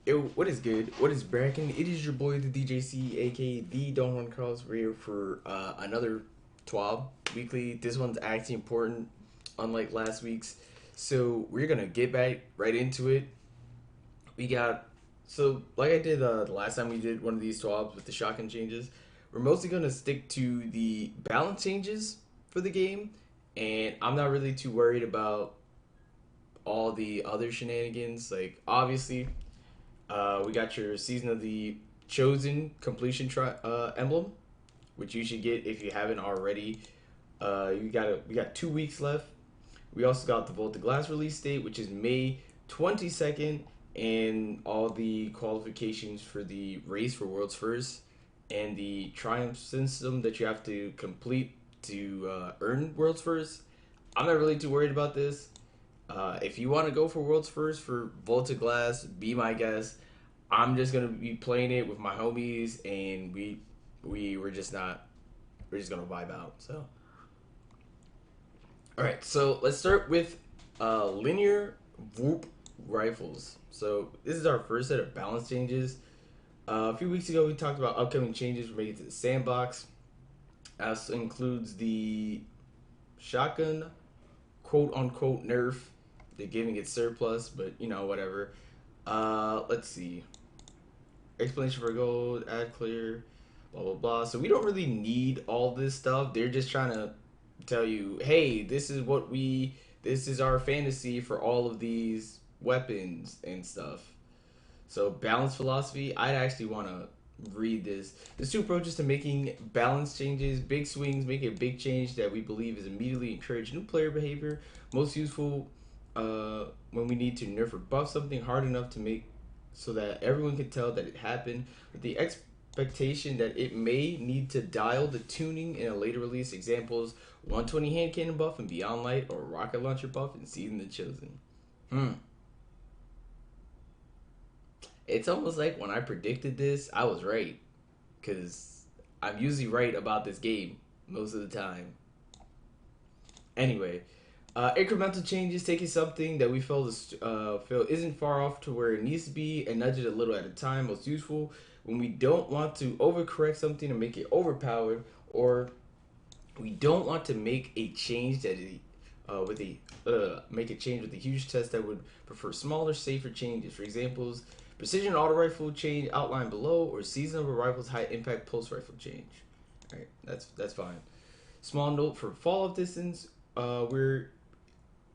Yo, what is good? What is bracking? It is your boy, the DJC, aka the Don Juan Carlos. We're here for another TWAB weekly. This one's actually important, unlike last week's. So we're gonna get back right into it. We got like I did the last time we did one of these TWABs with the shotgun changes. We're mostly gonna stick to the balance changes for the game, and I'm not really too worried about all the other shenanigans. Like obviously we got your Season of the Chosen completion emblem, which you should get if you haven't already. We got 2 weeks left. We also got the Volta Glass release date, which is May 22nd, and all the qualifications for the race for World's First and the triumph system that you have to complete to earn World's First. I'm not really too worried about this. If you want to go for World's First for Volta Glass, be my guest. I'm just gonna be playing it with my homies, and we're just not we're just gonna vibe out. So, all right. So let's start with linear Whoop rifles. So this is our first set of balance changes. A few weeks ago, we talked about upcoming changes related to the sandbox. This includes the shotgun quote unquote nerf. They're giving it surplus, but whatever. Let's see. Explanation for gold, add clear, blah blah blah. So we don't really need all this stuff. They're just trying to tell you, hey, this is our fantasy for all of these weapons and stuff. So balance philosophy, I'd actually want to read this. There's two approaches to making balance changes. Big swings make a big change that we believe is immediately encourage new player behavior. Most useful when we need to nerf or buff something hard enough to make so that everyone can tell that it happened, with the expectation that it may need to dial the tuning in a later release. Examples: 120 hand cannon buff and Beyond Light, or rocket launcher buff in Season of the Chosen. It's almost like when I predicted this, I was right, because I'm usually right about this game most of the time. Anyway, incremental changes, taking something that we feel isn't far off to where it needs to be and nudge it a little at a time. Most useful when we don't want to overcorrect something and make it overpowered, or we don't want to make a change that make a change with a huge test that would prefer smaller, safer changes. For examples: precision auto rifle change outlined below, or season of a rifle's high impact pulse rifle change. All right, that's fine. Small note for fall off distance: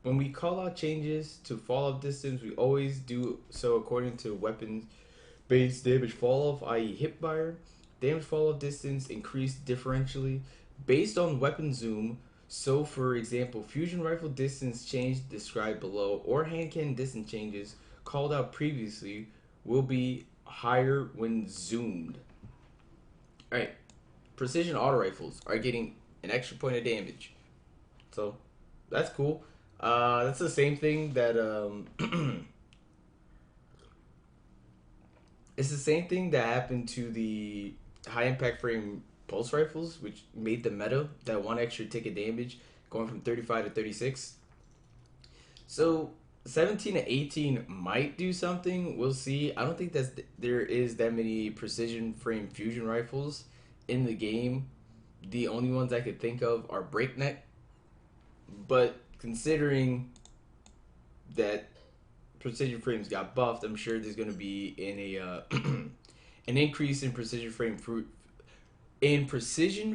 when we call out changes to fall off distance, we always do so according to weapons base damage fall off, i.e. hipfire. Damage fall off distance increased differentially based on weapon zoom. So, for example, fusion rifle distance change described below, or hand cannon distance changes called out previously, will be higher when zoomed. Alright, precision auto rifles are getting an extra point of damage. So, that's cool. That's the same thing that it's the same thing that happened to the high impact frame pulse rifles, which made the meta that one extra ticket damage going from 35 to 36. So 17 to 18 might do something. We'll see. I don't think there is that many precision frame fusion rifles in the game. The only ones I could think of are breakneck. But considering that precision frames got buffed, I'm sure there's going to be an increase in precision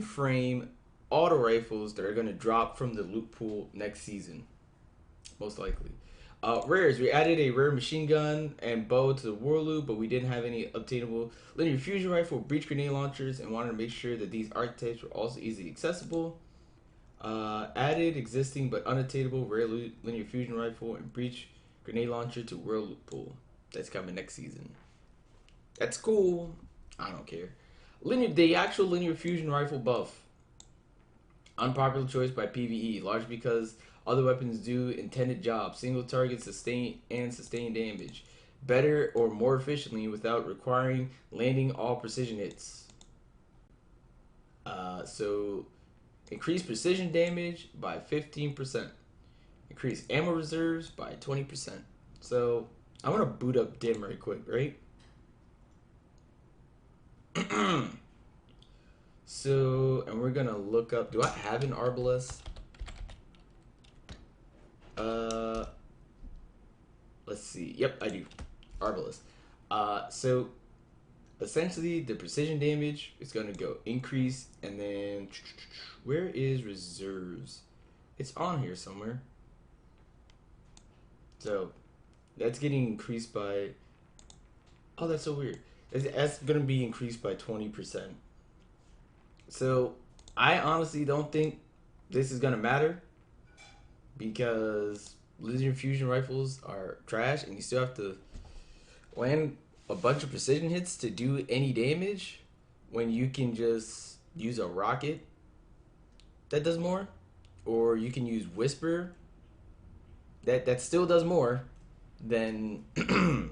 frame auto rifles that are going to drop from the loot pool next season, most likely. Rares: we added a rare machine gun and bow to the war loot, but we didn't have any obtainable linear fusion rifle, breach grenade launchers, and wanted to make sure that these archetypes were also easily accessible. Added existing but unattainable rare linear fusion rifle and breach grenade launcher to world loot pool. That's coming next season. That's cool. I don't care. The actual linear fusion rifle buff. Unpopular choice by PvE, largely because other weapons do intended job: single target sustain damage better or more efficiently without requiring landing all precision hits. So increase precision damage by 15%. Increase ammo reserves by 20%. So I want to boot up Dim right quick, right? So, and we're gonna look up. Do I have an Arbalest? Uh, let's see. Yep, I do. Arbalest. So essentially the precision damage is gonna go increase, and then where is reserves? It's on here somewhere. So that's getting increased by. Oh, that's so weird. That's gonna be increased by 20%. So I honestly don't think this is gonna matter because laser fusion rifles are trash, and you still have to land a bunch of precision hits to do any damage when you can just use a rocket that does more, or you can use whisper that still does more than it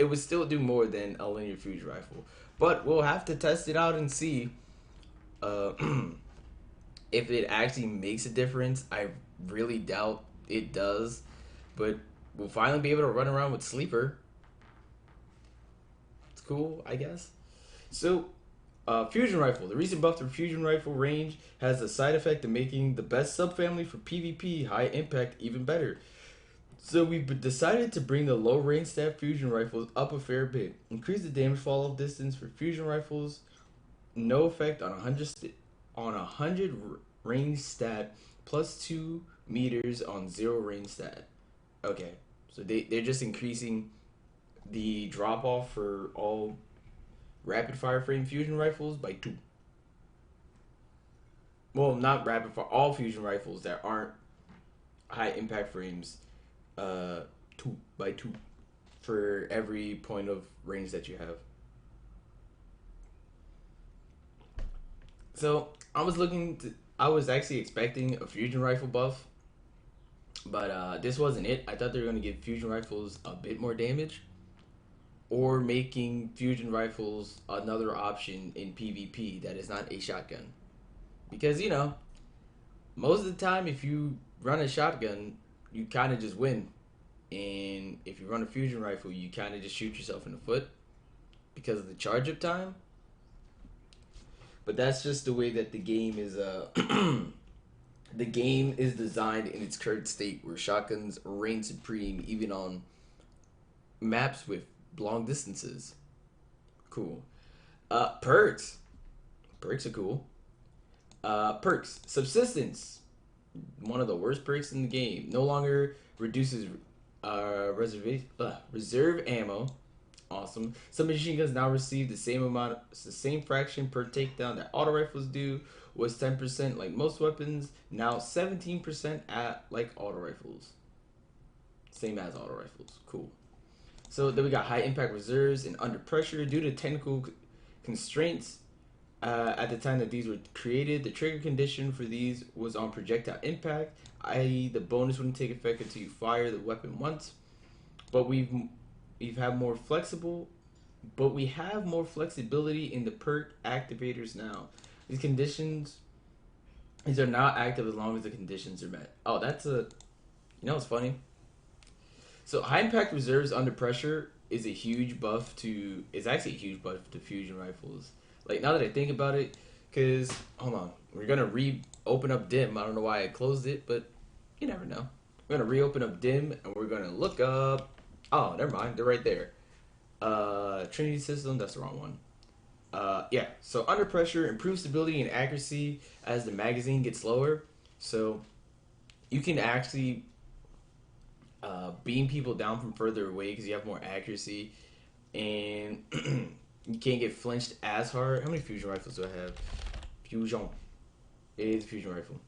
would still do more than a linear fusion rifle. But we'll have to test it out and see uh, if it actually makes a difference. I really doubt it does, but we'll finally be able to run around with sleeper. It's cool, I guess. So, fusion rifle. The recent buff to fusion rifle range has the side effect of making the best subfamily for PvP high impact even better. So we've decided to bring the low range stat fusion rifles up a fair bit. Increase the damage fall off distance for fusion rifles. No effect on 100 range stat plus 2 meters on 0 range stat. Okay, so they're just increasing the drop off for all rapid fire frame fusion rifles by 2. Well, not rapid fire, all fusion rifles that aren't high impact frames, 2 by 2 for every point of range that you have. So I was actually expecting a fusion rifle buff, but this wasn't it. I thought they were gonna give fusion rifles a bit more damage, or making fusion rifles another option in PvP that is not a shotgun. Because most of the time, if you run a shotgun, you kind of just win, and if you run a fusion rifle, you kind of just shoot yourself in the foot because of the charge up time. But that's just the way that the game is. The game is designed in its current state, where shotguns reign supreme even on maps with long distances. Cool. Perks. Perks are cool. Perks. Subsistence. One of the worst perks in the game. No longer reduces reserve ammo. Awesome. Some machine guns now receive the same fraction per takedown that auto rifles do. Was 10% like most weapons. Now 17% at like auto rifles. Same as auto rifles. Cool. So then we got high impact reserves and under pressure due to technical constraints. At the time that these were created, the trigger condition for these was on projectile impact, i.e., the bonus wouldn't take effect until you fire the weapon once. But we have more flexible, but we have more flexibility in the perk activators now. These are not active as long as the conditions are met. Oh, it's funny. So high impact reserves under pressure is a huge buff to. It's actually a huge buff to fusion rifles. Like, now that I think about it, because hold on, we're gonna open up dim. I don't know why I closed it, but you never know. We're gonna reopen up dim and we're gonna look up. Oh, never mind, they're right there. Trinity system, that's the wrong one. Yeah, so under pressure, improves stability and accuracy as the magazine gets lower. So you can actually beam people down from further away because you have more accuracy, and you can't get flinched as hard. How many fusion rifles do I have? Fusion. It is a fusion rifle.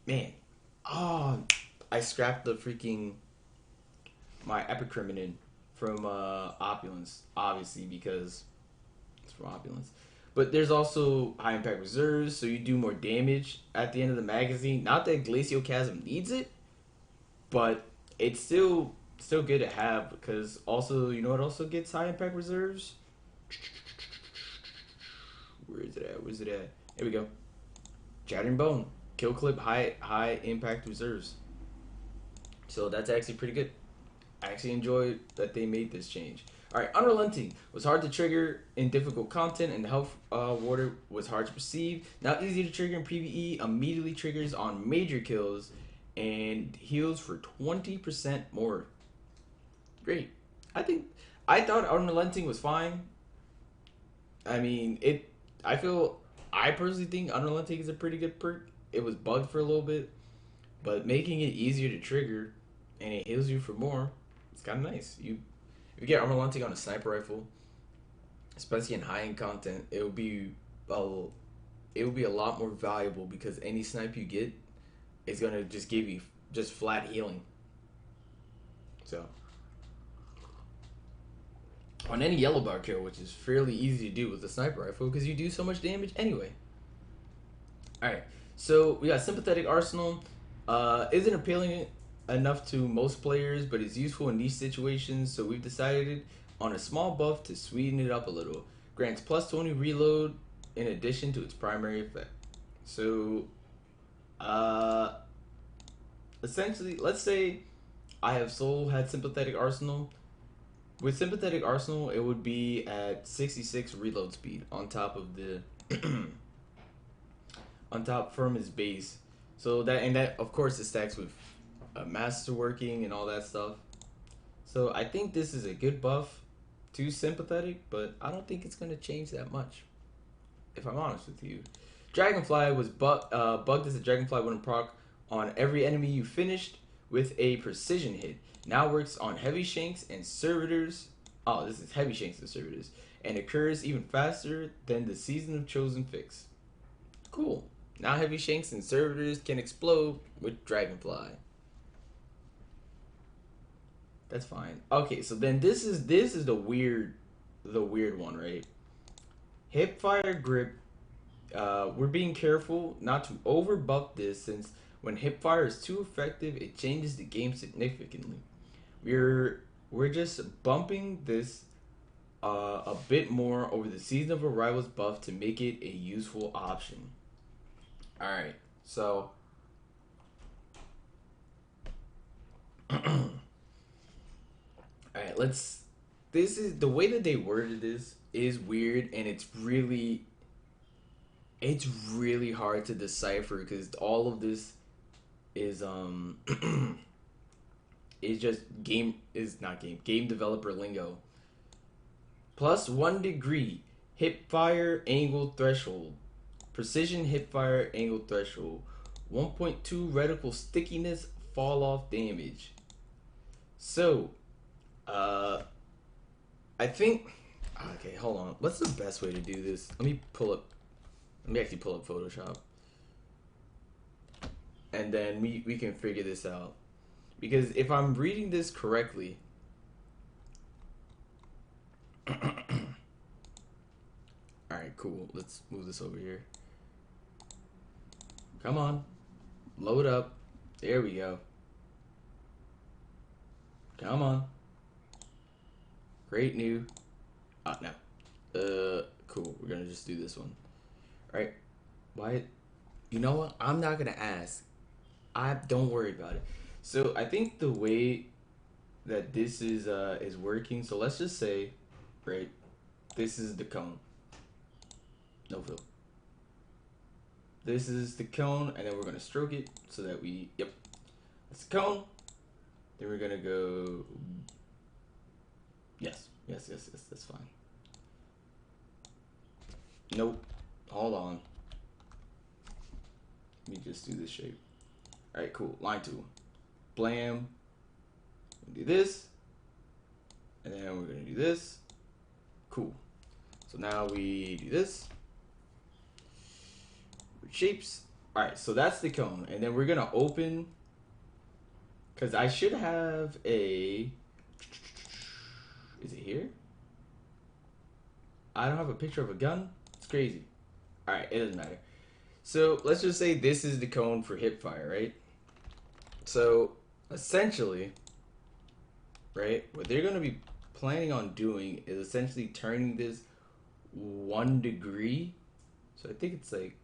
Man. Oh, I scrapped my Epicriminin from Opulence, obviously, because it's from Opulence. But there's also high impact reserves, so you do more damage at the end of the magazine. Not that Glacial Chasm needs it, but it's still good to have, because also, you know what also gets high impact reserves? Where's it at? Here we go. Shattering Bone. Kill clip high impact reserves. So that's actually pretty good. I actually enjoyed that they made this change. Alright, Unrelenting was hard to trigger in difficult content, and the health water was hard to perceive. Now easy to trigger in PvE, immediately triggers on major kills, and heals for 20% more. Great. I thought Unrelenting was fine. I mean, I personally think Unrelenting is a pretty good perk. It was bugged for a little bit, but making it easier to trigger and it heals you for more, it's kind of nice. If you get Unrelenting on a sniper rifle, especially in high end content, it will be a lot more valuable because any snipe you get is gonna just give you just flat healing. So on any yellow bar kill, which is fairly easy to do with a sniper rifle because you do so much damage anyway. Alright, so we got Sympathetic Arsenal. Isn't appealing enough to most players, but it's useful in niche situations, so we've decided on a small buff to sweeten it up a little. Grants plus 20 reload in addition to its primary effect. So, essentially, let's say I have had Sympathetic Arsenal. With Sympathetic Arsenal, it would be at 66 reload speed on top of the on top from his base. So that of course it stacks with masterworking and all that stuff. So I think this is a good buff to Sympathetic, but I don't think it's gonna change that much, if I'm honest with you. Dragonfly was bugged as a Dragonfly wouldn't proc on every enemy you finished with a precision hit. Now works on heavy shanks and servitors. Oh, this is heavy shanks and servitors, and occurs even faster than the Season of Chosen fix. Cool. Now heavy shanks and servitors can explode with Dragonfly. That's fine. Okay, so then this is the weird one, right? Hipfire grip. We're being careful not to over buff this, since when hipfire is too effective, it changes the game significantly. We're just bumping this a bit more over the Season of Arrival's buff to make it a useful option. All right, so all right, this is the way that they worded this is weird, and it's really hard to decipher because all of this is is just game developer lingo. Plus 1 degree hipfire angle threshold, precision hipfire angle threshold, 1.2 reticle stickiness, fall off damage. So I think, okay, hold on, what's the best way to do this? Let me actually pull up Photoshop, and then we can figure this out. Because if I'm reading this correctly, alright, cool. Let's move this over here. Come on. Load up. There we go. Come on. Great new. No. Cool. We're gonna just do this one. Alright. Why? You know what? I'm not gonna ask. Don't worry about it. So I think the way that this is working. So let's just say, right, this is the cone. No fill. This is the cone, and then we're gonna stroke it so that yep, it's the cone. Then we're gonna go. Yes, that's fine. Nope. Hold on. Let me just do this shape. All right, cool. Line tool. Blam. Do this, and then we're gonna do this. Cool. So now we do this. Shapes. All right, so that's the cone, and then we're gonna open. Cause I should have a. Is it here? I don't have a picture of a gun. It's crazy. All right, it doesn't matter. So let's just say this is the cone for hipfire, right? So essentially, right, what they're gonna be planning on doing is essentially turning this 1 degree. So I think it's like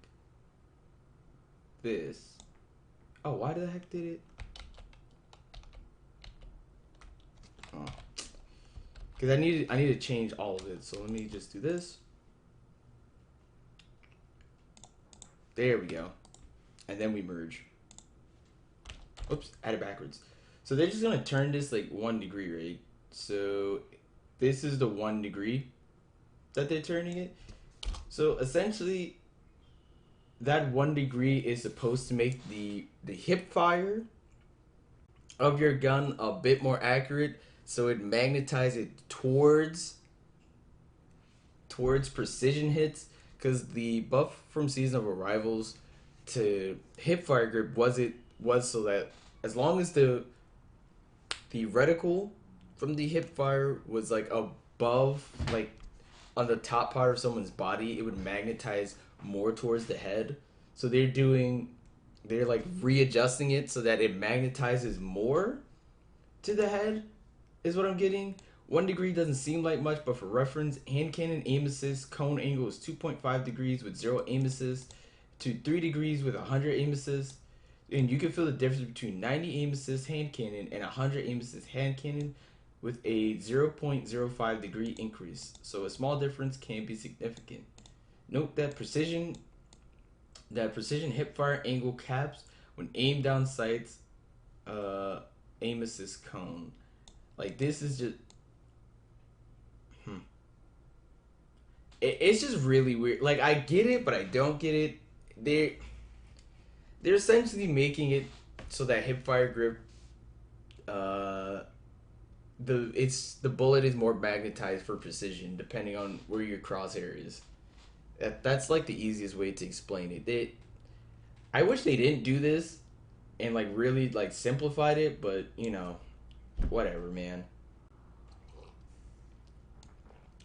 this. Oh, why the heck did it? because I need to change all of it. So let me just do this. There we go. And then we merge. Oops, I had it backwards. So they're just gonna turn this like 1 degree, right? So this is the 1 degree that they're turning it. So essentially, that 1 degree is supposed to make the hip fire of your gun a bit more accurate, so it magnetizes it towards precision hits. Because the buff from Season of Arrivals to hip fire grip was so that as long as the reticle from the hip fire was like above, like on the top part of someone's body, it would magnetize more towards the head. So they're like readjusting it so that it magnetizes more to the head, is what I'm getting. 1 degree doesn't seem like much, but for reference, hand cannon aim assist cone angle is 2.5 degrees with 0 aim assist to 3 degrees with 100 aim assist. And you can feel the difference between 90 aim assist hand cannon and 100 aim assist hand cannon with a 0.05 degree increase. So a small difference can be significant. Note that precision hip fire angle caps when aimed down sights aim assist cone. Like this is just it's just really weird. Like I get it, but I don't get it. They're essentially making it so that hip fire grip, the bullet is more magnetized for precision depending on where your crosshair is. That's like the easiest way to explain it. I wish they didn't do this and like really like simplified it, but you know, whatever, man.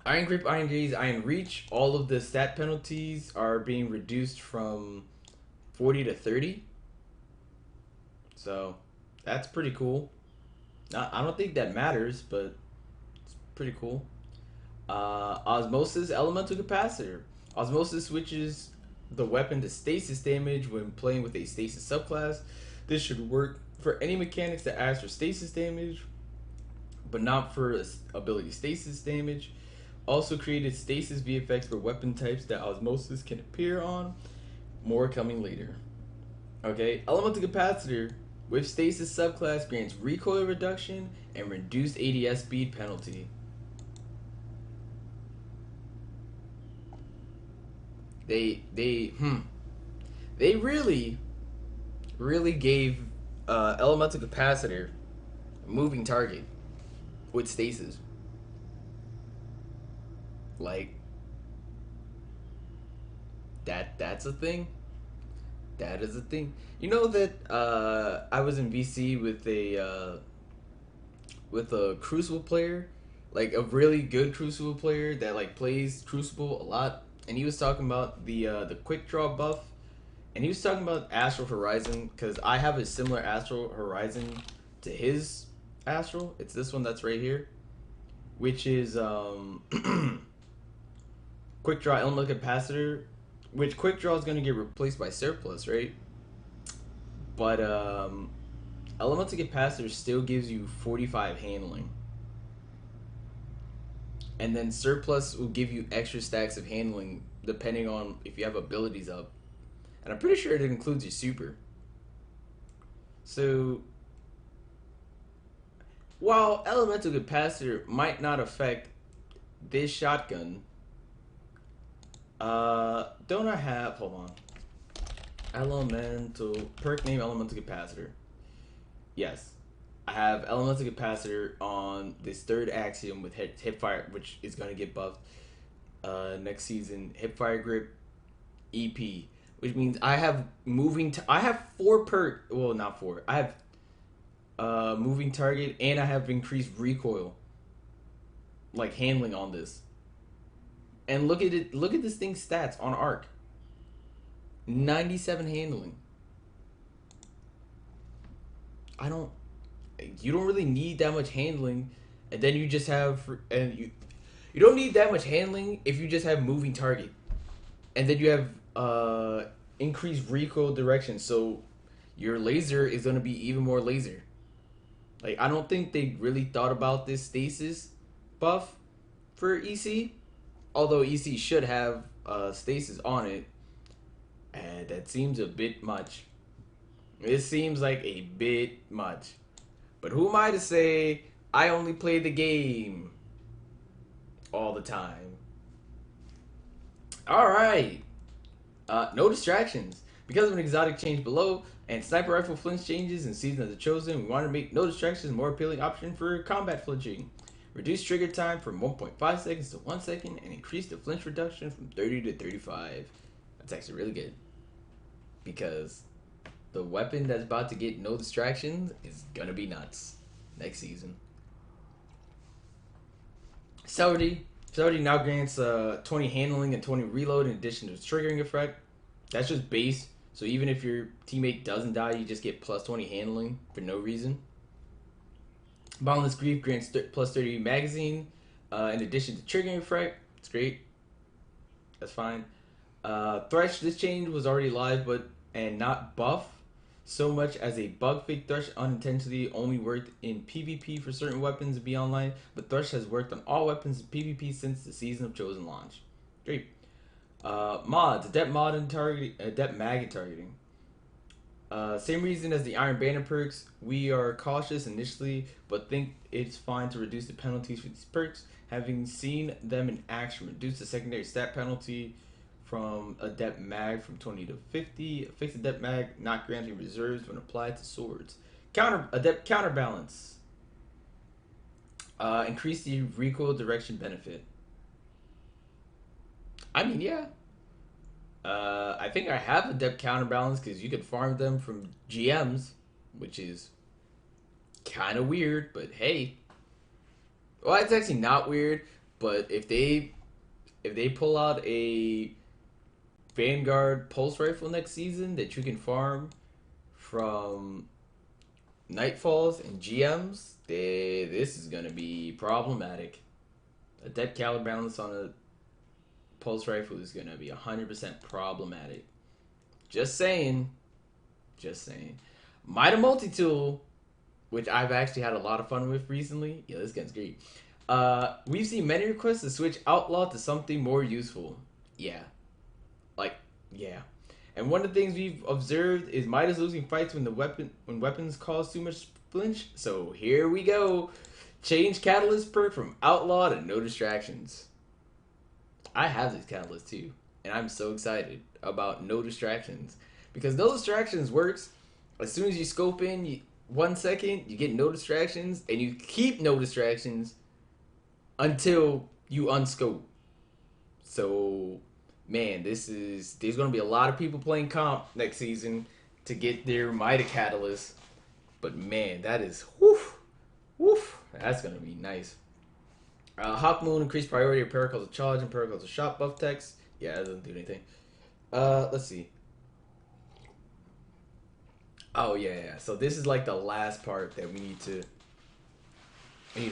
Iron Grip, Iron Gaze, Iron Reach, all of the stat penalties are being reduced from 40 to 30. So, that's pretty cool. I don't think that matters, but it's pretty cool. Osmosis, Elemental Capacitor. Osmosis switches the weapon to stasis damage when playing with a stasis subclass. This should work for any mechanics that ask for stasis damage, but not for ability stasis damage. Also created stasis VFX for weapon types that Osmosis can appear on. More coming later. Okay, Elemental Capacitor with stasis subclass grants recoil reduction and reduced ADS speed penalty. They really gave Elemental Capacitor a moving target with stasis. Like that's a thing. That is a thing. You know that I was in VC with a Crucible player, like a really good Crucible player that like plays Crucible a lot, and he was talking about the quick draw buff, and he was talking about Astral Horizon because I have a similar Astral Horizon to his Astral. It's this one that's right here, which is Quick Draw Elemental Capacitor, which Quick Draw is going to get replaced by Surplus, right? But Elemental Capacitor still gives you 45 handling. And then Surplus will give you extra stacks of handling depending on if you have abilities up. And I'm pretty sure it includes your super. So, while Elemental Capacitor might not affect this shotgun, don't I have, hold on, Elemental, perk name Elemental Capacitor. Yes, I have Elemental Capacitor on this third axiom with hip fire, which is going to get buffed next season. Hip fire grip, EP, which means I have I have 4 perk, well not 4, I have moving target and I have increased recoil, like handling on this. And look at it. Look at this thing's stats on arc. 97 handling. You don't really need that much handling, and then you just have, and you don't need that much handling if you just have moving target, and then you have increased recoil direction, so your laser is gonna be even more laser. Like I don't think they really thought about this stasis buff for EC. Although EC should have stasis on it, and that seems a bit much. It seems like a bit much. But who am I to say I only play the game all the time? Alright. No distractions. Because of an exotic change below and sniper rifle flinch changes in Season of the Chosen, we want to make no distractions a more appealing option for combat flinching. Reduce trigger time from 1.5 seconds to 1 second and increase the flinch reduction from 30 to 35. That's actually really good. Because the weapon that's about to get no distractions is gonna be nuts next season. Celery now grants 20 handling and 20 reload in addition to its triggering effect. That's just base, so even if your teammate doesn't die, you just get plus 20 handling for no reason. Boundless Grief grants plus 30 magazine in addition to triggering effect. It's great. That's fine. Thresh, this change was already live and not buff so much as a bug fake. Thresh unintentionally only worked in PvP for certain weapons to be online, but Thresh has worked on all weapons in PvP since the Season of Chosen launch. Great. Mods, adept mod and targeting, adept mag and targeting. Same reason as the Iron Banner perks. We are cautious initially, but think it's fine to reduce the penalties for these perks. Having seen them in action, reduce the secondary stat penalty from adept mag from 20 to 50. Fixed adept mag not granting reserves when applied to swords. Adept counterbalance. Increase the recoil direction benefit. I mean, yeah. I think I have adept counterbalance because you could farm them from GMs, which is kind of weird, but hey. Well, it's actually not weird, but if they pull out a Vanguard pulse rifle next season that you can farm from Nightfalls and GMs, this is gonna be problematic. Adept counterbalance on a pulse rifle is gonna be 100% problematic. Just saying. MIDA multi-tool, which I've actually had a lot of fun with recently. Yeah, this gun's great. We've seen many requests to switch Outlaw to something more useful. Yeah. Yeah. And one of the things we've observed is MIDA's losing fights when weapons cause too much flinch. So here we go. Change Catalyst perk from Outlaw to No Distractions. I have this Catalyst too, and I'm so excited about No Distractions. Because No Distractions works as soon as you scope in 1 second, you get No Distractions, and you keep No Distractions until you unscope. So, man, there's going to be a lot of people playing comp next season to get their MIDA Catalyst. But man, that is, woof, that's going to be nice. Hawk Moon, increased priority of Paraculture Charge and Paraculture Shot buff text. Yeah, that doesn't do anything. Let's see. Oh yeah. So this is like the last part that we need to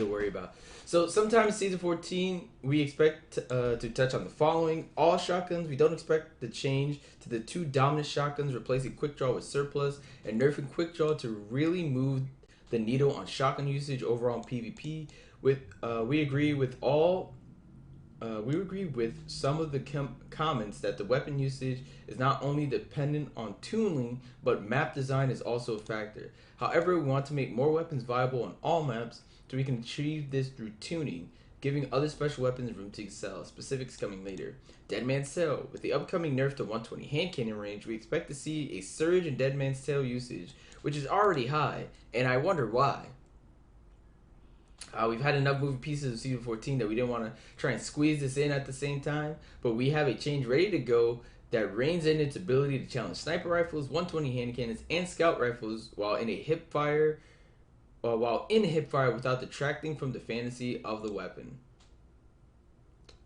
worry about. So sometimes Season 14, we expect to touch on the following. All shotguns, we don't expect the change to the 2 dominant shotguns, replacing Quick Draw with Surplus, and nerfing Quick Draw to really move the needle on shotgun usage overall in PvP. We agree with some of the comments that the weapon usage is not only dependent on tuning, but map design is also a factor. However, we want to make more weapons viable on all maps, so we can achieve this through tuning, giving other special weapons room to excel. Specifics coming later. Dead Man's Tail. With the upcoming nerf to 120 hand cannon range, we expect to see a surge in Dead Man's Tail usage, which is already high, and I wonder why. We've had enough moving pieces of Season 14 that we didn't want to try and squeeze this in at the same time, but we have a change ready to go that reins in its ability to challenge sniper rifles, 120 hand cannons, and scout rifles while in hipfire without detracting from the fantasy of the weapon.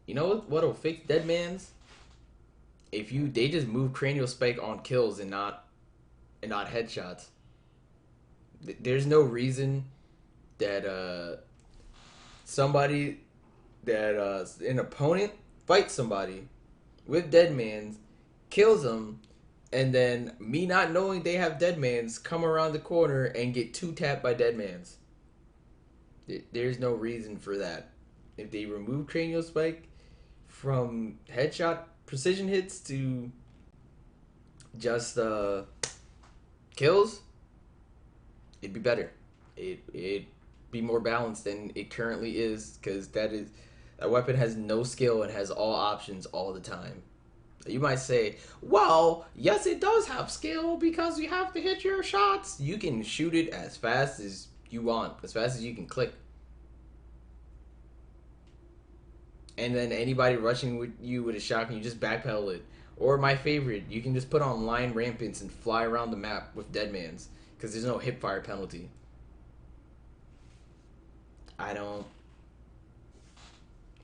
You know what'll fix Dead Man's? They just move cranial spike on kills and not headshots. There's no reason that an opponent fights somebody with Dead Man's, kills them, and then me not knowing they have Dead Man's come around the corner and get 2-tapped by Dead Man's. There's no reason for that if they remove cranial spike from headshot precision hits to just kills, it'd be better. It'd be more balanced than it currently is, because that weapon has no skill and has all options all the time. You might say, well, yes, it does have skill because you have to hit your shots. You can shoot it as fast as you want, as fast as you can click. And then anybody rushing with you with a shotgun, you just backpedal it. Or my favorite, you can just put on line rampants and fly around the map with deadmans, because there's no hipfire penalty. I don't...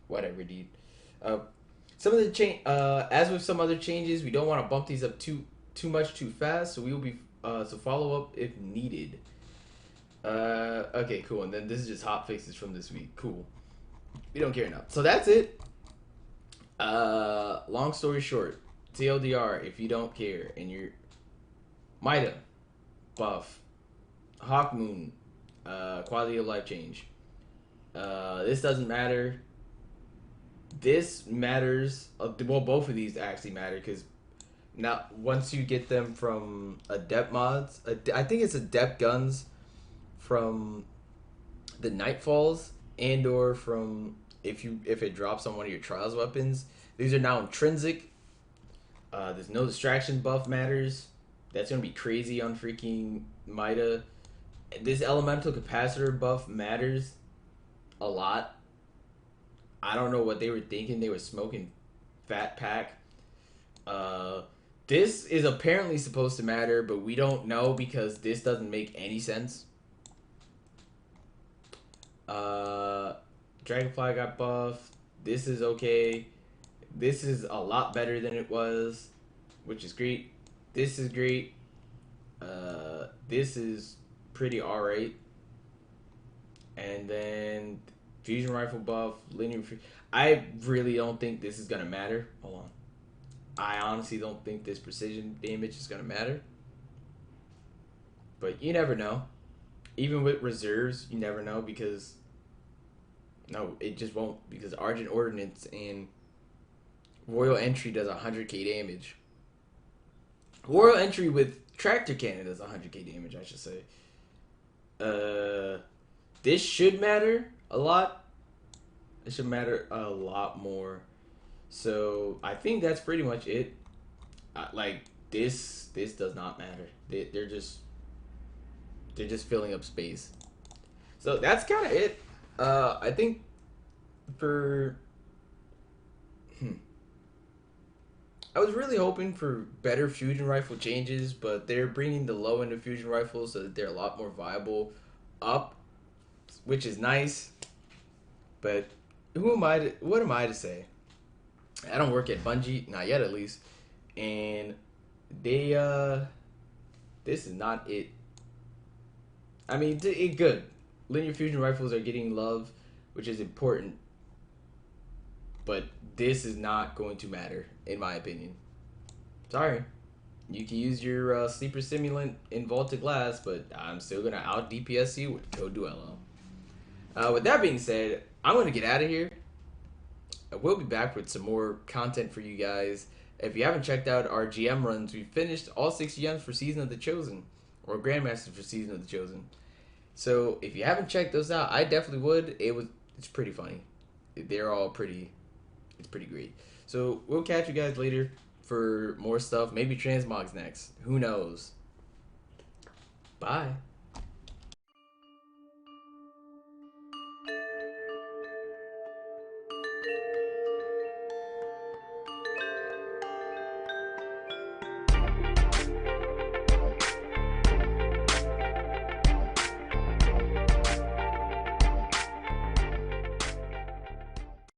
Whatever, dude. Some of the as with some other changes, we don't want to bump these up too much too fast, so we will be so follow up if needed. Okay, cool. And then this is just hot fixes from this week. Cool. We don't care enough. So that's it. Long story short, TLDR, if you don't care and you're MIDA buff, Hawk Moon, quality of life change. This doesn't matter. This matters. Well, both of these actually matter, because now once you get them from adept mods, I think it's adept guns from the Nightfalls, and or from if it drops on one of your trials weapons. These are now intrinsic. There's no distraction buff matters. That's gonna be crazy on freaking MIDA. This elemental capacitor buff matters a lot. I don't know what they were thinking. They were smoking fat pack. This is apparently supposed to matter, but we don't know, because this doesn't make any sense. Dragonfly got buffed. This is okay. This is a lot better than it was, which is great. This is great. This is pretty alright. And then fusion rifle buff, linear. I really don't think this is gonna matter. Hold on. I honestly don't think this precision damage is gonna matter. But you never know. Even with reserves, you never know, because no, it just won't, because Argent Ordnance and Royal Entry does 100k damage. Royal Entry with Tractor Cannon does 100k damage, I should say. This should matter a lot. It should matter a lot more. So I think that's pretty much it. Like this does not matter. They're just filling up space. So that's kind of it. I think for I was really hoping for better fusion rifle changes, but they're bringing the low end of fusion rifles so that they're a lot more viable up, which is nice. But what am I to say? I don't work at Bungie, not yet at least, and they this is not it. I mean, it good. Linear fusion rifles are getting love, which is important, but this is not going to matter, in my opinion. Sorry. You can use your sleeper simulant in Vaulted Glass, but I'm still going to out DPS you with Code Duello. With that being said, I'm going to get out of here. We'll be back with some more content for you guys. If you haven't checked out our GM runs, we finished all 6 GMs for Season of the Chosen, or Grandmaster for Season of the Chosen. So if you haven't checked those out, I definitely would. It's pretty funny. They're all pretty. It's pretty great. So we'll catch you guys later for more stuff. Maybe transmogs next. Who knows? Bye.